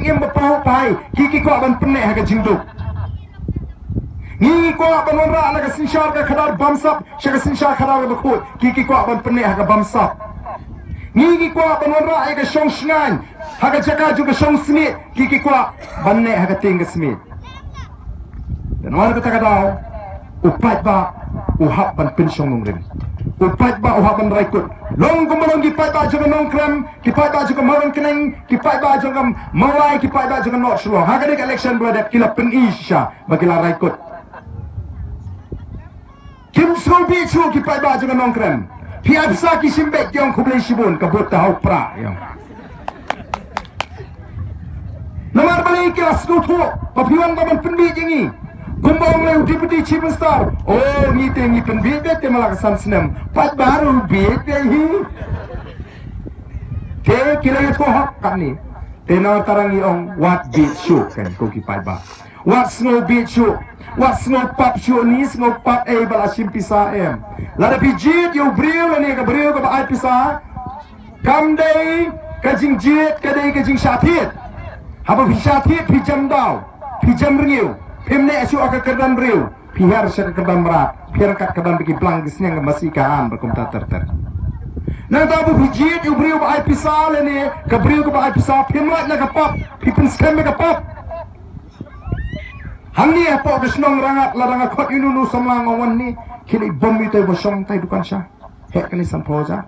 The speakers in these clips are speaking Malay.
jing bapa pai kiki ko ban penne ha ga jingdu ni ko ban wan ra la ga sinshar ga khadar bamsap shaga sinshar khadar ga khut kiki ko ban penne ha ga bamsap ni ko ban wan ra ga shong shngan ha ga jaka ju ga shong smit kiki ko ban ne ha ga ting ga smit dan war ga ta ga daw upat ba uhap ban pen shong nong rim upat ba uhap ban raikut long kumulong kipat ba juga nong krem kipat ba juga marang keneng kipat ba juga mawai kipat ba juga not shlo ha ga election brother kila pen isha bagila raikut kim so bi chu kipat ba juga nong krem piapsa ki simbek yang kublai shibun kabut tahau pra yang nomor balai kelas tu papiwan ba ban pen bi jingi kumbang le deputy chief minister oh ni pen bi te malakasan senam pat baru bi te hi ke kila ko hak kan ni tena tarangi ong what beat show kan ko ki pai ba what snow beat show what snow pop show ni snow pop bala simpisa la da pijit yo brio ni ka brio ka ai pisa kam dai ka jing jit ka dai ka jing shathit haba bi shathit bi jam daw bi jam riu Pemne asu aka kedam riu, pihar syaka kedam rat, pihar kat kedam bagi belang gisnya masih kahan berkomputer ter. Nang tabu hijit ubriu ba ai pisal ni, kabriu ba ai pisal pemlat na kapap, pipen scam ka pap. Hangi apa gesnong rangat larang akot inunu samlang awan ni, kini bom itu bosong tai dukan sya. Hek kini sampoza.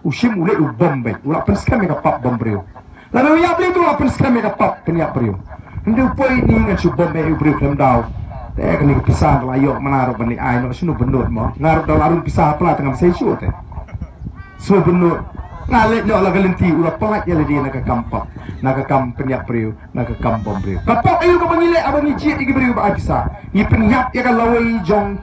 Usim ule bom be, ula pen scam ka pap bom briu. Lalu ya beli tu ula pen scam ka pap peniak briu. Hindi poi ni nga subom me ubri klem daw. Te kani pisah layo manaro bani ai no sunu benut mo. Ngarap daw larun pisah pala tengah sesu te. So benut. Ngale no la galenti ula pelat ya ledi naga kampak. Naga kam penyak priu, naga kam bom priu. Kapok ayu ko bangile abang ijit igi priu ba pisah. Ni penyak ya ka lawai jong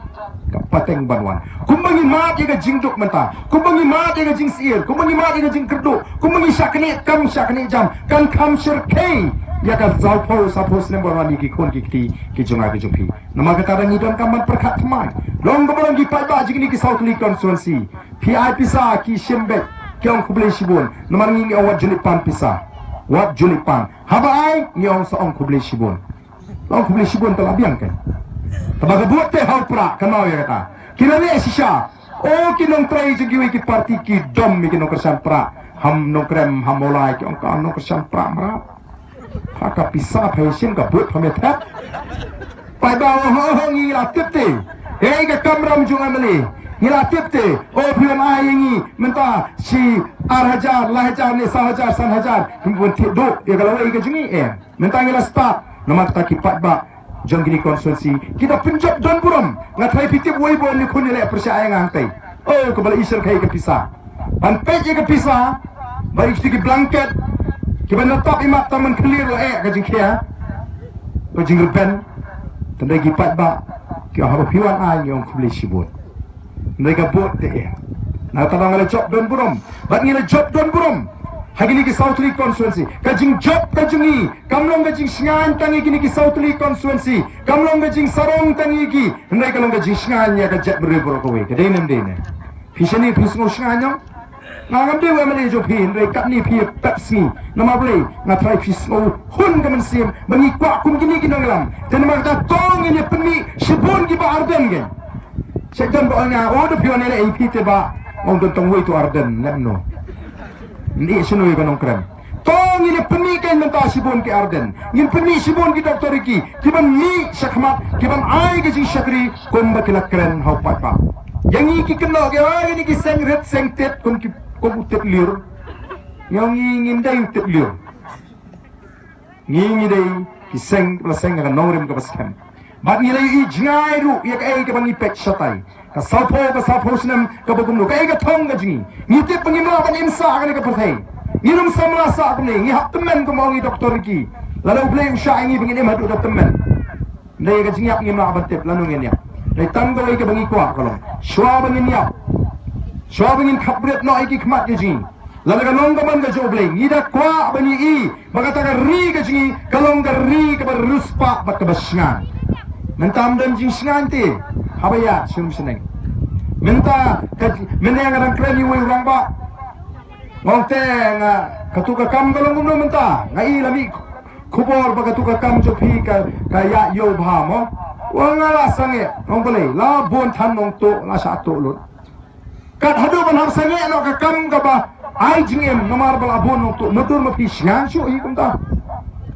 kapateng banwan. Kumbangi mat ya ka jingduk menta. Kumbangi mat ya ka jing siir. Kumbangi mat ya ka jing kerduk. Kumbangi syakni kam syakni jam. Kan kam syirkei. Ya kan zalpo sapos nembor wani ki kon ki jonga ki jopi nama kata rangi don kaman perkat mai long gomong ki pai ba jigni ki South League constituency PI pisa ki shembek kyong kublai shibun nama ngi awat julipan pisa wat julipan haba ai ni ong sa ong kublai shibun long kublai shibun telah biang kan tabaga buat te hau pra kanau ya kata kira ni sisha oh kinong trai jigiwi ki parti ki dom mi kinong kersan pra ham nong krem ham molai ki ong ka nong kersan pra mara Haka pisah passion ka buat pametat. Pai bawa ho ngira tipte. Hei ka kamram junga mali. Ngira tipte. Oh film ai ngi menta si arhajar lahajar ni sahajar sanhajar. Himpun do dia kalau ai ka jungi menta ngira start. Nama kita kipat ba jong gini konstituensi. Kita penjab Don Buram. Ngatai pitip woi bo ni kun le percaya ngantai. Oh ko bala isar kai ka pisah. Pan pej ka pisah. Baik sedikit blanket. Kita natap imak taman clear lah kajing kia, kajing repen, tandai gipat ba, kau harus piwan ay yang kubli sibut, tandai kabut deh. Nak tanang ada job Don Buram, bat ni ada job Don Buram, hari ni ki South League constituency, kajing job kajing ni, kamlong kajing singan tangi kini ki South League constituency, kamlong kajing sarong tangi ki, tandai kalong kajing singan ya kajak beribu rokoi, kadai nem deh ne, pisani pisngo singan yang. Ngam dewa mali jo pin re kat ni pi Pepsi nama boleh ngatrai pisngo hun kamen sim bangi kwa kum gini kinong lam dan marta tong ini peni shibun ki ba arden gen sekdan ba nga o do pione le ip te ba on do tong wei to arden lemno ni sunu ga nong krem tong ini peni kan menta shibun ki arden ngin peni shibun ki doktor ki kiban ni shakmat kiban ai ga ji shakri kum ba kilak kren hau pat pa yang iki keno ga ni ki seng ret seng tet kum ki kau utek liur, yang ingin dah utek liur, ingin dah kiseng belaseng akan nongrim ke paskan. Bagi lagi ijngai ru, ia kaya ke bangi pek syatai, ke sapo senam ke bagum lu, kaya ke tong ke jingi, ngitip pengimla ban imsa akan ke pertai, ngirum samla sa aku ni, ngihap temen ke maungi doktor ki, lalu boleh usah ini begini madu dah temen, dah ke jingi ap ngimla ban tip lalu ngenya, dah tanggal ke bangi kuah kalau, shua bangi niap. Siapa ingin kabret no iki kemat keji. Lalu kalau nonggaman ke jobleng, ida kuat bani i, mengatakan ri keji, kalau nggak ri kebar ruspa bat kebasngan. Mentam dan jingsngan ti, apa ya sum seneng. Menta yang kadang keren iwe orang ba. Ngong teng katuka kam kalau ngumno menta, ngai lami kubor baga tu ka kam jo phi ka ya yo bha mo wa ngala sange ong bole la bon than nong to la sa to lut kat hadu ban ham sange no ka kam ka ba ai jingem namar bala bon nong to motor ma phi shan shu i kum ta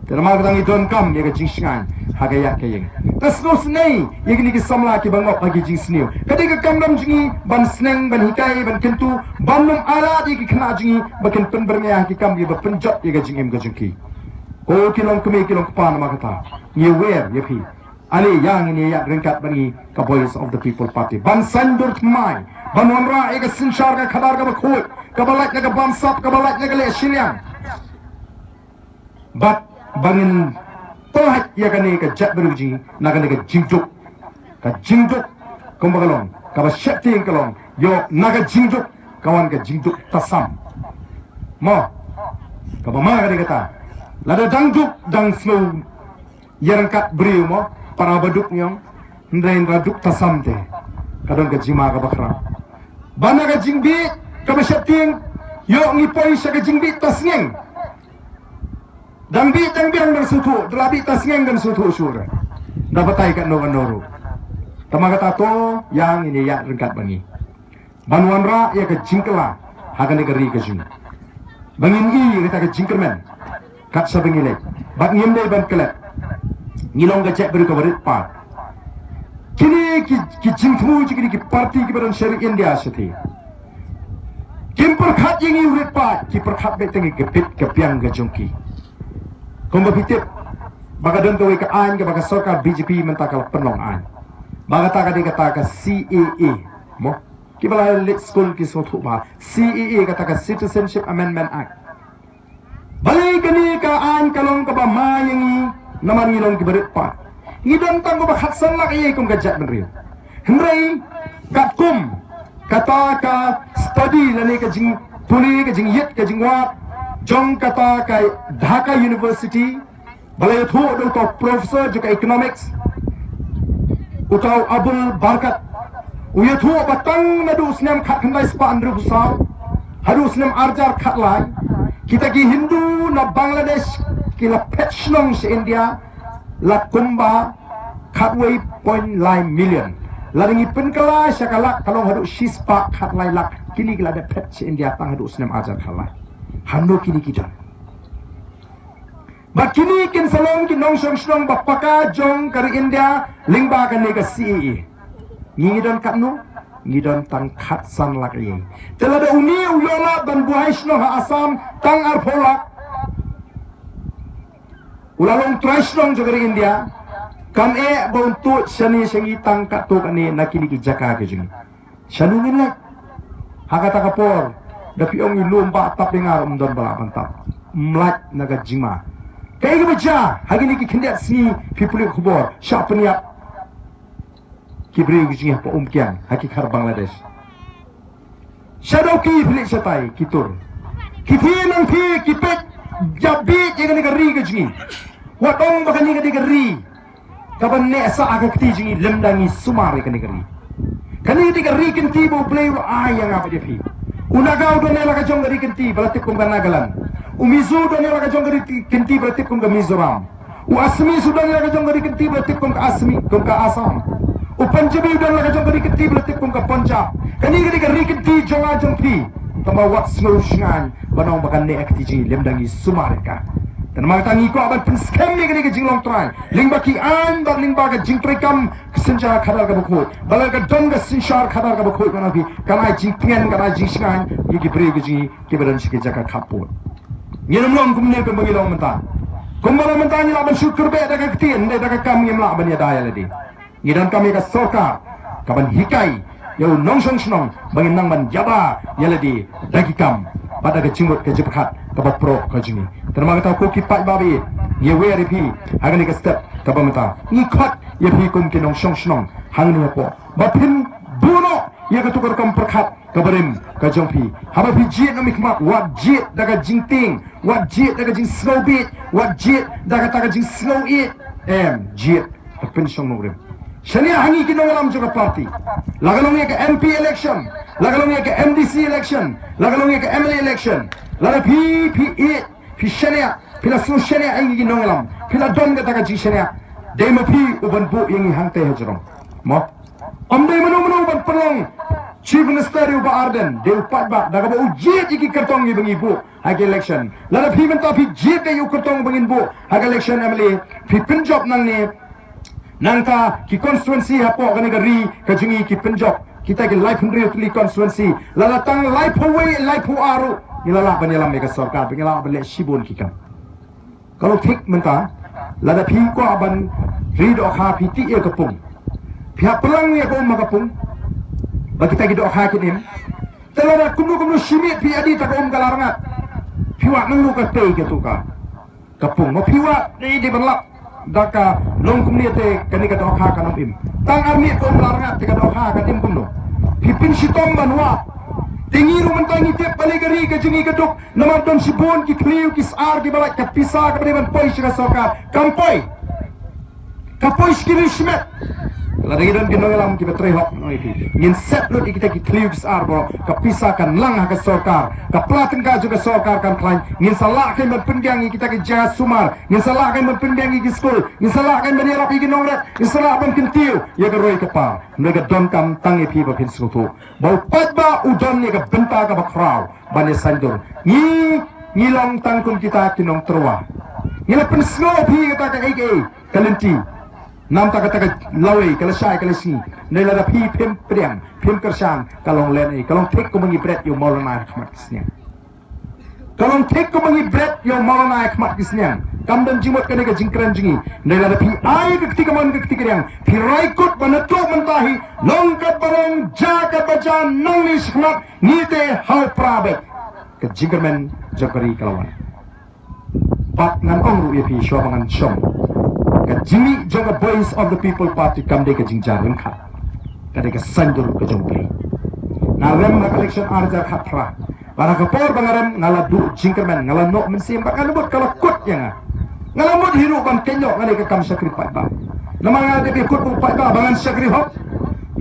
terma ka ngi don kam ye ka jing shan ha ga ya ke yeng tas no snei ye ni ki samla ki bangok agi jing sneu kadi ka kam dam jingi ban sneng ban hikai ban kentu ban num ala di ki khna jingi ba ken pen ber me ki kam ye ba pen jot ye ka jingem ka jingki ko kilong kumi kilong pan makata ye wer ye phi ali yang ini ya ringkat bani ka voice of the people party ban sandur mai ban wamra ega sinshar ka khadar ka khoi ka balat ka bam sap ka balat ka le shiliang bat bangin to hat ya kani ka jat beruji na kani ka jingjuk kumbagalong ka ba shakti kalong yo naga jingjuk kawan ka jingjuk tasam mo ka ba ma kani kata lada dangjuk dang slow yerangkat beriu mo para baduk nyong ndain raduk tasam te kadang ka jima ka bakra bana ka jingbi ka masyating yo ngipoi sa ka jingbi tasngeng dangbi ang sutu dalabi tasngeng dan sutu syura dapatai ka no noro tamaga tato yang ini ya rengkat bangi banuan ra ya ka jingkela hagan ka ri ka jing bangin i kita ka jingkermen kat sa bangilek bak ngiem dai ban kelet ngilong ga cek beri ka barit pa kini ki jingtmu kini ki parti ki badan syari India sati kim perkhat yang i urit pa ki perkhat be tengi ke pit ke piang ga jongki komba pitip baga don ka ka an ga baga sarkar BJP mentakal penong an baga ta ka kata ka CAA mo ki bala lit school ki so thu ba CAA kata ka Citizenship Amendment Act balai kani ka an kalong ka ba mayangi naman ngilong kibarit pa ngidon tang ko ba khatsan la kay kung gadget menriu hendrai katkum kata ka study lani ka jing tuli ka jing yet ka jing wa jong kata ka Dhaka University balai thu do to professor juga economics utau Abdul Barkat uya thu batang nadu snem khat khandai spa andru busau hadu snem arjar khat lai kita ki Hindu na Bangladesh kila petchnong sa India la kumba khatway point line million laringi penkala syakala kalau hadu shispa khatlai lak kini kila ada pet sa India tang hadu snem ajar khalai hando kini kita ba kini kin salong kin nong song bapaka jong kari India lingba kan nega CAA ngidon katnu ngidon tang khatsan lak ye telada uni uyola ban buhaishno ha Asam tang arpolak ulalong trashnong jogari India kam bontu shani shangi tang katto kani nakini ki jaka ke jing shanu ngilak hakata kapor dapi ong ilumba tap dengar don bala bantap mlat naga jima kai ke baca hagini ki khendat si pipuli khobor shapniap kibri gijing pa umkian hakikar Bangladesh shadow ki filik satai kitur kifinang fi kipet jabi jangan negeri gijing watong bakani ka negeri kaban ne sa aga kti jingi lemdangi sumari ka negeri kani negeri kenti bo play ayang apa dia fi unagaw do nela ka jong negeri kenti balatip kum ka Nagaland umizu do nela ka jong negeri kenti balatip kum ka Mizoram asmi sudah nela ka jong negeri kenti balatip kum ka Asmi kum ka Assam Panjabi udah laga jong kadi keti belatip kum ka Punjab kani kadi keti jonga jong pi tamba wat snow shngan banong bakan ne akti ji lemdangi sumareka dan matangi ko aban penskam ni kadi jinglong trai lingba ki an ba lingba ka jingtrekam senja khadar ka bukho balal ka dong ka sinshar khadar ka bukho kana bi kana jingtingen kana jingshgan yiki brege ji ki badan shi jaka khapot nyelam long kumne pe magilong menta kumbala menta ni laban syukur be daga keti ndai daga kam ngimla ban ya daya ladi ngidan kami ka soka kaban hikai yau nongsong snong bangin nang ban jaba yaladi dagikam pada ke cimut ke jephat kabat pro ka jimi terma kata ko ki pat babi ye we ri hagani ka step kabamata ni khat ye phi kum ke nongsong snong hangni ko bapin buno ye ka tukar kam perkhat kabarim ka jongpi haba phi jit no mikmak wat jit daga jingting wat jit daga jing slow bit wat jit daga daga jing slow it jit tapin song nogrem Shania hangi kinongalam juga party. Lagalong ya ke MP election, lagalong ya ke MDC election, lagalong ya ke MLA election. Lala pi shania pila sosialnya ai gi nongalam pila don kata ka jisnya demo pi uban bu yang hang teh hajrong mo amdai manu ban pelong Chief Minister uba Arden de upat ba daga ba ujiet iki kertong gi bengi bu hag election lada pi menta pi jiet de yu kertong bengin bu hag election amli pi penjob nang ni nang ta ki constituency hapo gani gari ka jingi ki penjob kita ki life hundred li constituency lada tang life away life aru ilala banyalam mega sarkar bengila bale shibon ki kan kalau tik menta lada pi ko aban rido kha pi ti e kapung pihak pelang ni ko makapung bagi kita doa hakinim telada kumnu simit pi adi ta om galarangat piwa nang lu ka pe ke tu ka kapung mo piwa ni di berlap daka long kumni te kani ka doa ka nam im tang armi ko galarangat te ka doa ka tim kumno pipin sitom banwa tingiru mentangi tiap balik gari ke jengi geduk nama don sibon ki kliu ki sar ki balak ka pisa ka ban poi sira soka kampoi kapoi skiri smet lagi dan ginongalam ki betre hok no iki ngin set lut kita ki kliu ki sar bo ka pisa kan lang ka sokar ka platin ka juga sokar kan klain ngin salah kan pendiang kita ki jas sumar ngin salah kan pendiang ki skul ngin salah kan bani rapi ki nongret ngin salah ban kintiu ya ka roi ka pa mereka don kam tangi pi ba pin sutu bau patba udon ni ka benta ka bakrau bani sandur ni long tangkum kita kinong terwa ngila penslo pi kita ka ege kalenti nam ta kata lawi kala sai kala si nela da pi pem priam pem kersan kalong len kalong tek ko mangi bret yo molona khmat kisnya kalong tek ko mangi bret yo molona khmat kisnya kam dan jimot kane ka jingkran jingi nela da pi ai ka ketika man ka ketika yang pi raikut banato mentahi long ka barong ja ka bajan nang ni khmat ni te hal prabe ka jingkermen jokari kalawan pat ngan ong ru pi sho bangan shom ka jimi jaga voice of the people party kam de ka jingjarin kha kada ka sanjur ka jongple na rem na election arja khatra para ka por bangaram ngala du jingkerman ngala no mensim ba kan bot kala kut yang ngala mod hiru ban kenyo ngale ka kam sakri pat ba namanga de kut bu pat ba bangan sakri hop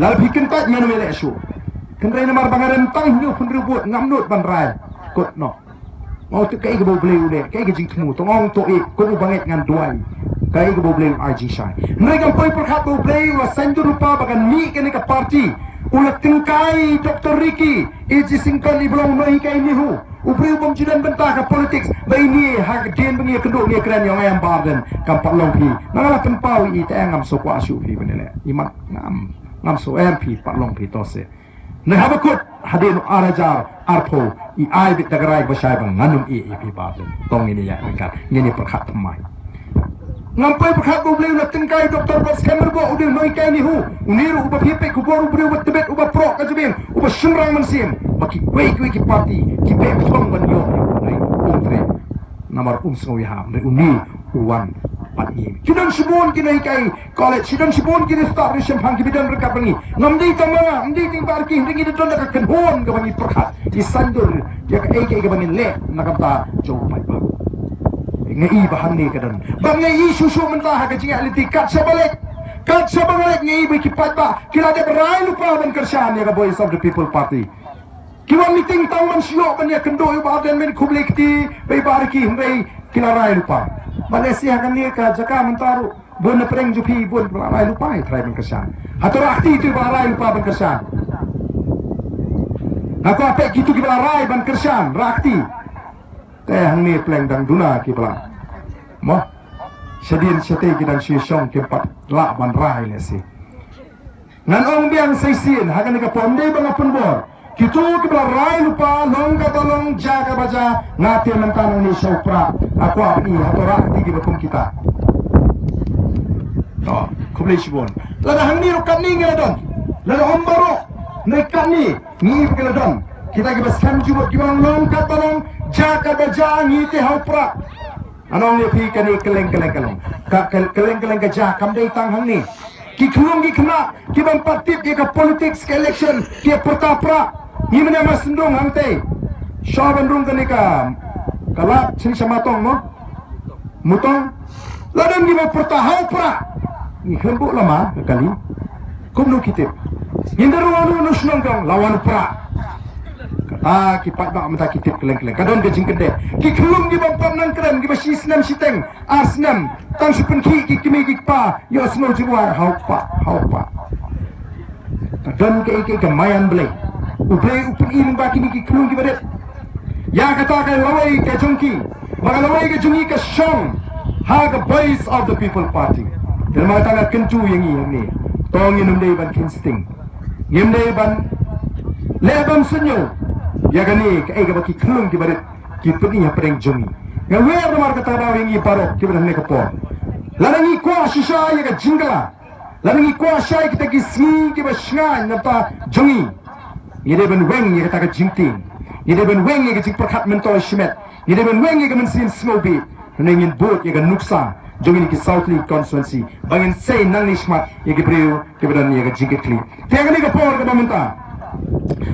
lal bikin pat menu mele shu kendrai namar bangaram tang hiu pun ribut ngamnut ban rai kut no mau tu kai ka bo bleu de kai ka jingtmu tongong to e ko banget ngan duai kai ko boleh RG Shai mereka pun perkat boleh wa sanjur rupa bagan ni kene ka parti ulat tingkai Dr. Ricky Eji Singkon ni belum noi kai ni hu upri bom jidan bentah ka politics bai ni hak den bengi kenduk ni keren yang ayam barden kampak long pi nangala tempau i te ngam so kwa shu pi benele imak ngam so MP pak long pi tose ne habakut hadin arajar arpo i ai bit tagarai basai bang nganum i pi barden tong ini ya dekat ngini perkat temai ngampai berhak boleh nak tengkai doktor bas kamar bo udah noi kai ni hu uniru uba pipe ku boru beri uba tebet uba pro ka jebin uba sunrang mensim baki kuai ki parti ki pe thong ban yo nei umtre namar sngoi ha nei uni uwan patni kidan sibon ki nei kai college kidan sibon ki start risham phang ki bidan rekap bangi ngamdi tamanga amdi ting par ki ringi don ka kan hon ka bangi perkhat ki sandur ya ka ai ka bangi le nakata jo pai ba ngai bahan ni kadan bang ngai susu mentah ka jinga liti kat sabalik ngai bi kipat ba kila de berai lupa ban kersan ya voice of the people party kiwa meeting tang man sio ban ya kendo ba den men kublekti bai barki ngai kila rai lupa malaysia kan ni ka jaka mentaru bon preng jupi bon rai lupa trai ban kersan hatur akti tu ba rai lupa ban kersan aku apa gitu kibla rai ban kersan rakti teh hang ni pleng dang duna ki pala mo sedin sete ki dan si song ki pat la ban rai le si ngan ong biang sai sin ha kan ka pomde bang apun bor kitu ki pala rai lupa long ka tolong jaga baja ngate mentan ni sopra aku apni hatora di ki bekum kita to kublai sibon la hang ni rokat ni ngadon la ombaro nekat ni bekeladon kita ke baskan jumut ki bang long ka tolong jaga baja ngite haupra anong ni pi kani keleng ka ja kam dei tang hang ni ki khulung ki khna ki bang patip ki ka politics ke election ki pertapra ni mena masndong hang te shaban rung kani ka kala chin samatong no mutong ladang ki bang pertahapra ni khembu lama kali kumnu kitip hindaru anu nusnong kang lawan pra kipat bak mata kitip keleng-keleng kadon ke jingkede ki kelum ki bam nang krem ki basi snam siteng asnam tang supen ki kimi ki pa yo sno jiwa haupa kadon ke kemayan beli ublei upun ilmu baki ni ki kelum ki badet ya kata ke lawai ke jongki baka lawai ke jungi ke shong ha the voice of the people party dan mata nak kentu yang ni tong inum dei ban kinsting ngem dei ban lebam sunyo ya gani ke baki kelum ki badet ki peni ya pereng jungi ngawer mar kata daw yang parok ki ban ne kapor larangi kwa shisha ya ga jingala larangi kwa shai kita ki si ki ba shngan napa jungi yede ban weng ya kata ka jingting yede ban weng ya ga jing perkat mentol shmet yede ban weng ya ga mensin snobi nengin bot ya ga nuksa jongin ki South League constituency bangin say nang nishmat ya ki priu ki badan ya ga jingkli tiang ni ka por ka mamenta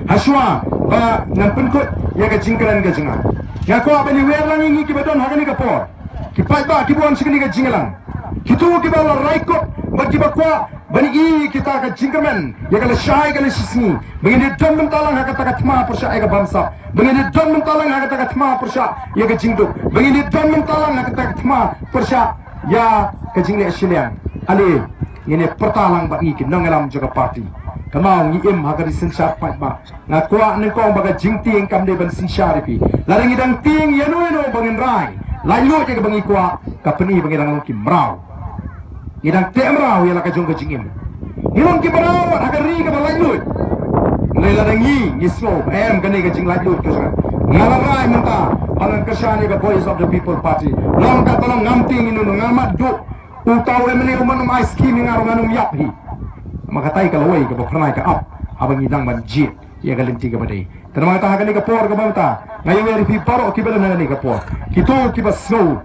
haswa ba nan penkut ya ga jingkalan ga jinga ya ko abani wer lang ingi ki badan hagani ka por ki pai ba ki buan sikini ga jingalang kitu ki bala raikot ba ki ba kwa bani i kita ka jingkamen ya ga shai ga sisni bangin don mentalang ha kata katma persya ya ga bangsa bangin don mentalang ha kata katma persya ya ga jingduk bangin don mentalang ha kata katma persya ya ka jingle asyliang ali ini pertalang ba i ki nangalam juga parti kamau ngi im hagari sensar pat ba ngakwa nengkong baga jingti yang kam de ban sinsyaripi larang idang ting yanu bangin rai layu je ke bangi kwa ka peni bangi dang ki mrau idang te mrau ya la ka jong ka jingim hilong ki mrau hagari ka layu ngai larangi ngislo em kani ka jing layu ka ngalarai menta alang kesyani ka voice of the people party long ka tolong ngamting inu ngamat du utau emene umanum ice cream ngaranum yaphi makatai kalau wei ke pernah ke up abang idang banjir ya galim tiga badai terima kasih kali ke por ke bangta ngayu wei pi paro ki bela nani ke por kitu ki basno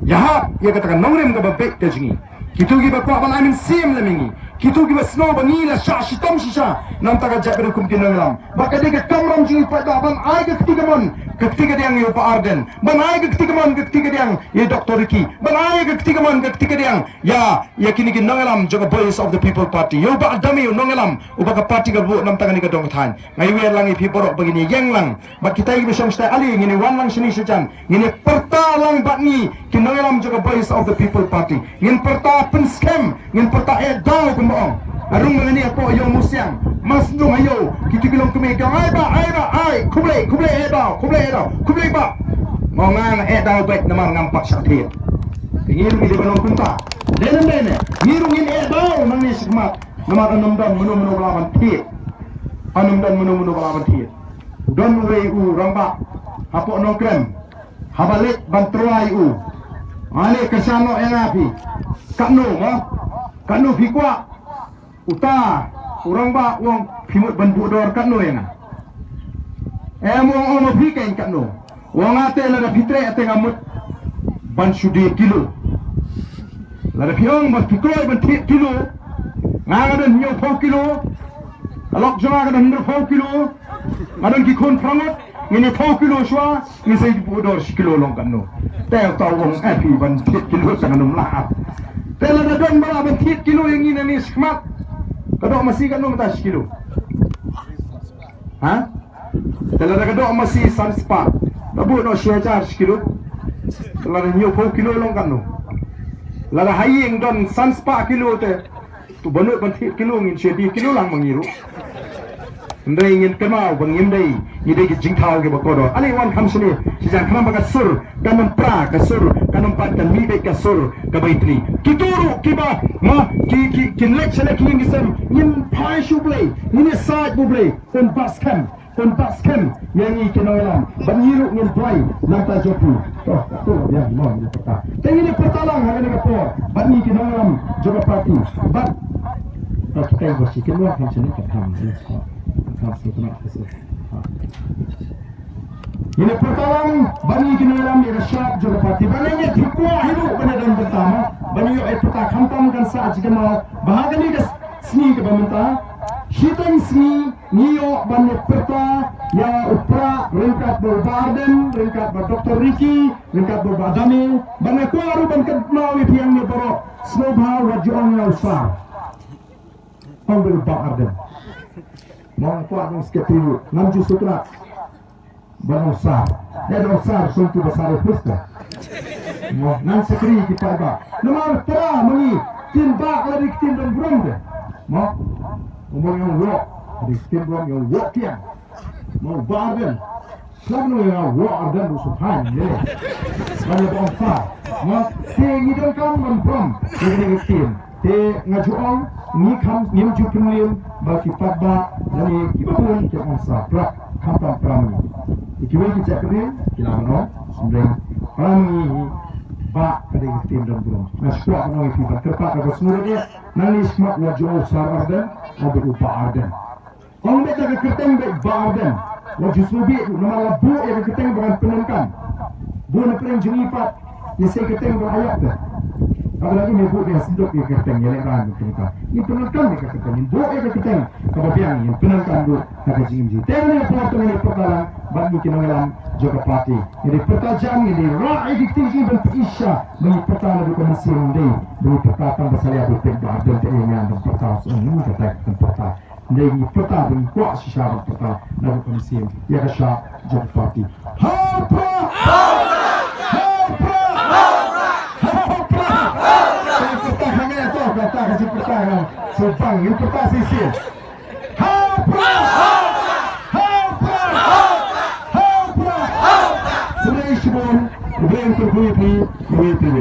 ya ya katakan nongrim ke babek tajingi kitu ki ba kwa ban amin sim lemingi kitu ki basno bangila sha shitam shisha nam taga jaber hukum kinanglam bakade ke kamram jingi pada ban ai ke ketiga mon ketiga yang yo pa arden ban ai ke ketiga yang ye doktor Riki ban ai ke ketiga yang ya kini kinanglam joga voice of the people party yo ba dami yo nonglam ubaga party ka bu nam taga ni ka dong than ngai wer langi pi borok begini yang lang ba kita gi besong sta ali ngini wan lang sini sejan ngini perta lang bat ni kinanglam joga voice of the people party ngin perta pen scam ngin perta daw kumong arung mengani apa yo musyang mas dong ayo kita bilang kemega ai kublai ba ngongang daw baik namang ngampak sakit ngirung di balong kunta dene ngirungin daw nang ni sikmat namang anum dan menu balaban tiet don wei u ramba hapo nongkrem habalik bantruai u ale kesano engapi kanu fikwa uta urang ba wong pimut banbu dor kanu yang wong ono fikain kanu wong ate la fitre ate ngamut ban sudi kilo la piong ban fikroi ban kilo ngadan nyo 4 kilo alok jama ngadan 4 kilo ngadan ki kon prangot ngene 4 kilo shwa ni sai bu dor kilo long kanu tel taw wong api ban kilo sanganum laap tela dadon bala ban kilo yang ini ni skmat kadok masih kan nomor tas kilo ha tela kadok masih sanspa dabu no share kilo tela nyo 4 kilo long kan no lala haying don sanspa kilo te tu banut ban kilo ngin shedi kilo lang mangiru ndai ngin kemau bangim dai ni dai jing thau ke bakodo ali wan kham sini sijan kham baga sur kanam pra ka sur kanam pat kan mi dai ka sur ka baitri kituru kiba ma ki lek chele ki ngisam nin pai shuble ni side buble kon baskem yang ni kenolam banyiru ngin play nata jopu to ya mo ni peta tengini pertalang hari ni kapor bani kenolam juga parti bat kita bersih kenua kan sini kan ini pertalang bani kenolam ya syab juga parti bani ni tikwa hidup bani dan pertama bani yo peta khampam kan sa jika mau bahagani ke sini ke pemerintah hitam sini niyo bani peta ya upra ringkat berbaden ringkat Dr. Riki ringkat berbadami bani kuaru ban kednawi piang ni borok snowball rajuang ya usah pembel baden Mau kuat ng sketiru. Namju sutra. Bangusar. Usar suntu besar pusta. Nan sekri kita ba. Namar tera mengi tim bak lagi tim dan bronze. Mau umur yang walk di tim bronze yang walk tiang. Mau barden. Selalu yang walk dan subhan ye. Kalau bangusar. Mau tinggi dan kam brom. Ini tim. Te ngajuang ni kam ni jupunium bagi pada dari kibun ke bangsa prak kampung pramu. Ikiwai kita kering kilano sumber kami ba kadang tim dan burung. Naswa kami kita terpak ke semua dia nani smak wajah usar arden atau upa arden. Kalau kita ke keteng ba arden wajah subi nama labu yang keteng dengan penengkan. Bu nak perang jenipat yang saya keteng berayat dah. Apalagi ni bu dia sedok dia keteng yang lekan penengkan. Ini penengkan dia keteng. Bu dia keteng kebapian yang penengkan bu nak jingji. Tengok ni apa tu ni perkara bagi kita dalam jaga parti. Jadi pertajam ini raih tinggi berisya bagi perkara di komisi ini. Bagi perkara tambah saya berpikir dan terima dan perkara ini kata perkara. Ini perkara dan kuat sisah perkara dalam komisi ya kasih jaga parti. Hapa! Kata kasih perkara sebang ini perkara sisi. Semua isu pun, boleh terkuih di TV.